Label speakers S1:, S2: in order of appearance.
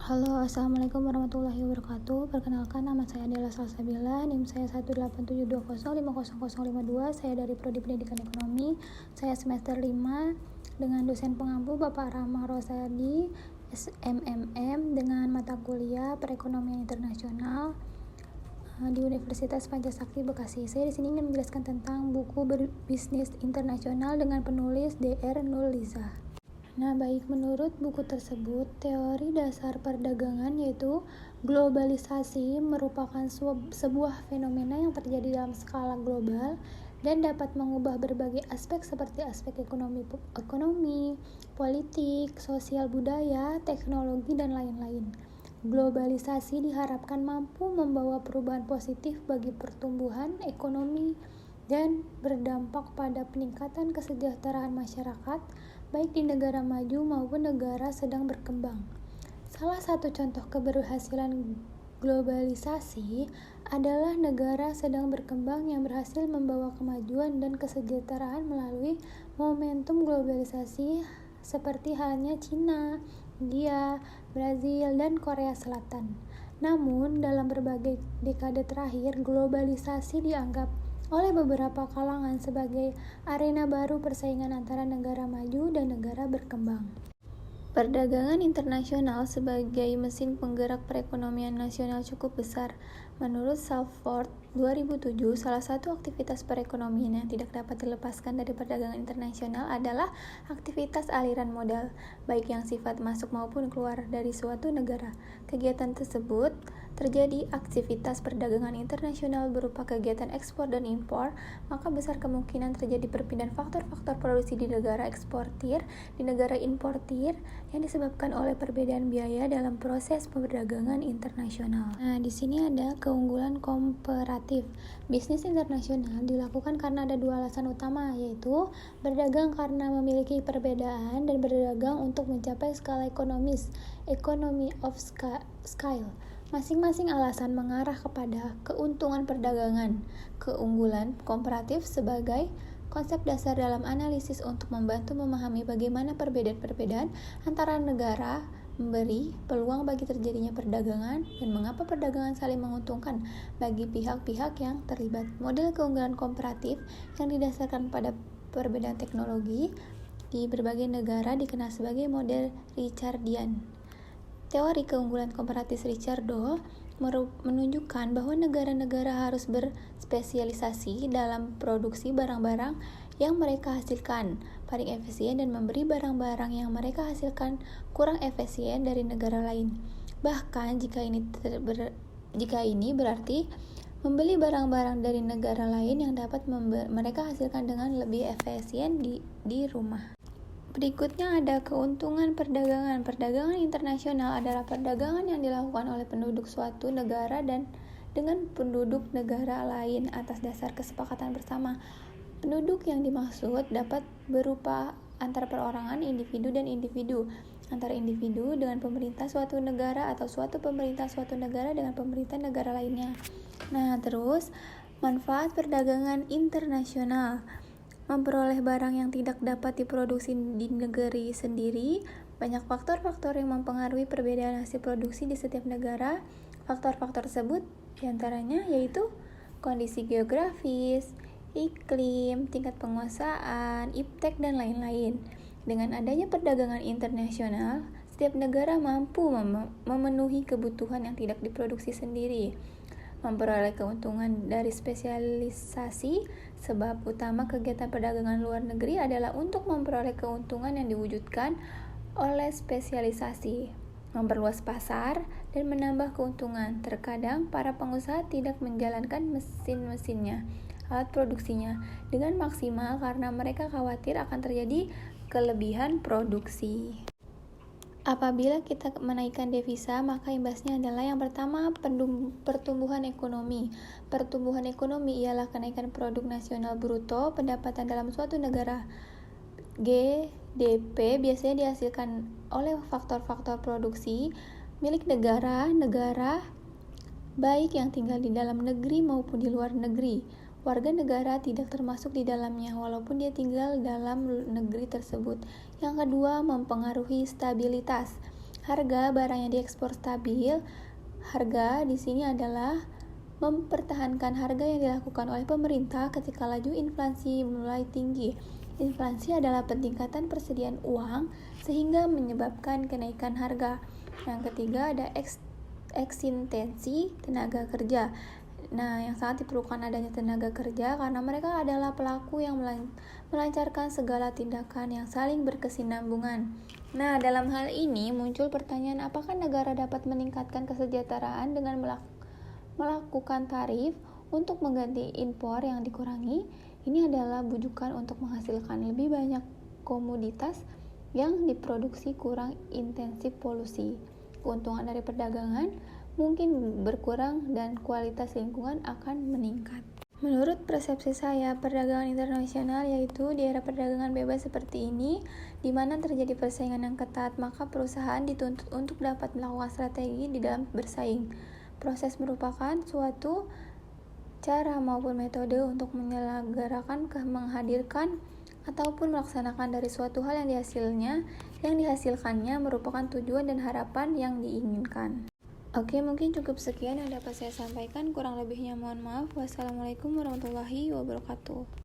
S1: Halo, assalamualaikum warahmatullahi wabarakatuh. Perkenalkan, nama saya adalah Salsabila, NIM saya 18720500052. Saya dari Prodi Pendidikan Ekonomi. Saya semester 5 dengan dosen pengampu Bapak Rahma Rosadi, SMMM, dengan mata kuliah Perekonomian Internasional di Universitas Pancasakti Bekasi. Saya di sini ingin menjelaskan tentang buku berbisnis internasional dengan penulis Dr. Nurliza. Nah, baik, menurut buku tersebut, teori dasar perdagangan yaitu globalisasi merupakan sebuah fenomena yang terjadi dalam skala global dan dapat mengubah berbagai aspek seperti aspek ekonomi, politik, sosial, budaya, teknologi, dan lain-lain. Globalisasi diharapkan mampu membawa perubahan positif bagi pertumbuhan ekonomi dan berdampak pada peningkatan kesejahteraan masyarakat, baik di negara maju maupun negara sedang berkembang. Salah satu contoh keberhasilan globalisasi adalah negara sedang berkembang yang berhasil membawa kemajuan dan kesejahteraan melalui momentum globalisasi seperti halnya Cina, India, Brazil, dan Korea Selatan. Namun, dalam berbagai dekade terakhir, globalisasi dianggap oleh beberapa kalangan sebagai arena baru persaingan antara negara maju dan negara berkembang. Perdagangan internasional sebagai mesin penggerak perekonomian nasional cukup besar. Menurut Salford 2007, salah satu aktivitas perekonomian yang tidak dapat dilepaskan dari perdagangan internasional adalah aktivitas aliran modal, baik yang sifat masuk maupun keluar dari suatu negara. Kegiatan tersebut terjadi aktivitas perdagangan internasional berupa kegiatan ekspor dan impor, maka besar kemungkinan terjadi perpindahan faktor-faktor produksi di negara eksportir di negara importir yang disebabkan oleh perbedaan biaya dalam proses perdagangan internasional. Nah, di sini ada keunggulan komparatif. Bisnis internasional dilakukan karena ada dua alasan utama, yaitu berdagang karena memiliki perbedaan dan berdagang untuk mencapai skala ekonomis, economy of scale. Masing-masing alasan mengarah kepada keuntungan perdagangan. Keunggulan komparatif sebagai konsep dasar dalam analisis untuk membantu memahami bagaimana perbedaan-perbedaan antara negara memberi peluang bagi terjadinya perdagangan dan mengapa perdagangan saling menguntungkan bagi pihak-pihak yang terlibat. Model keunggulan komparatif yang didasarkan pada perbedaan teknologi di berbagai negara dikenal sebagai model Richardian. Teori keunggulan komparatif Richardo menunjukkan bahwa negara-negara harus berspesialisasi dalam produksi barang-barang yang mereka hasilkan paling efisien dan memberi barang-barang yang mereka hasilkan kurang efisien dari negara lain. Bahkan jika ini berarti membeli barang-barang dari negara lain yang dapat mereka hasilkan dengan lebih efisien di rumah. Berikutnya ada keuntungan perdagangan. Perdagangan internasional adalah perdagangan yang dilakukan oleh penduduk suatu negara dan dengan penduduk negara lain atas dasar kesepakatan bersama. Penduduk yang dimaksud dapat berupa antar perorangan, individu dan individu, antara individu dengan pemerintah suatu negara atau suatu pemerintah suatu negara dengan pemerintah negara lainnya. Nah, terus manfaat perdagangan internasional. Memperoleh barang yang tidak dapat diproduksi di negeri sendiri. Banyak faktor-faktor yang mempengaruhi perbedaan hasil produksi di setiap negara. Faktor-faktor tersebut diantaranya yaitu kondisi geografis, iklim, tingkat penguasaan, iptek, dan lain-lain. Dengan adanya perdagangan internasional, setiap negara mampu memenuhi kebutuhan yang tidak diproduksi sendiri. Memperoleh keuntungan dari spesialisasi. Sebab utama kegiatan perdagangan luar negeri adalah untuk memperoleh keuntungan yang diwujudkan oleh spesialisasi, memperluas pasar, dan menambah keuntungan. Terkadang para pengusaha tidak menjalankan mesin-mesinnya, alat produksinya dengan maksimal karena mereka khawatir akan terjadi kelebihan produksi. Apabila kita menaikkan devisa, maka imbasnya adalah yang pertama, pertumbuhan ekonomi. Pertumbuhan ekonomi ialah kenaikan produk nasional bruto, pendapatan dalam suatu negara. GDP biasanya dihasilkan oleh faktor-faktor produksi milik negara baik yang tinggal di dalam negeri maupun di luar negeri. Warga negara tidak termasuk di dalamnya walaupun dia tinggal dalam negeri tersebut. Yang kedua, mempengaruhi stabilitas. Harga barang yang diekspor stabil. Harga di sini adalah mempertahankan harga yang dilakukan oleh pemerintah ketika laju inflasi mulai tinggi. Inflasi adalah peningkatan persediaan uang sehingga menyebabkan kenaikan harga. Yang ketiga ada eksistensi tenaga kerja. Nah, yang sangat diperlukan adanya tenaga kerja karena mereka adalah pelaku yang melancarkan segala tindakan yang saling berkesinambungan. Nah, dalam hal ini muncul pertanyaan apakah negara dapat meningkatkan kesejahteraan dengan melakukan tarif untuk mengganti impor yang dikurangi. Ini adalah bujukan untuk menghasilkan lebih banyak komoditas yang diproduksi kurang intensif polusi. Keuntungan dari perdagangan mungkin berkurang dan kualitas lingkungan akan meningkat. Menurut persepsi saya, perdagangan internasional yaitu di era perdagangan bebas seperti ini, di mana terjadi persaingan yang ketat, maka perusahaan dituntut untuk dapat melakukan strategi di dalam bersaing. Proses merupakan suatu cara maupun metode untuk menyelenggarakan, menghadirkan, ataupun melaksanakan dari suatu hal yang dihasilkannya merupakan tujuan dan harapan yang diinginkan. Oke, mungkin cukup sekian yang dapat saya sampaikan. Kurang lebihnya mohon maaf. Wassalamualaikum warahmatullahi wabarakatuh.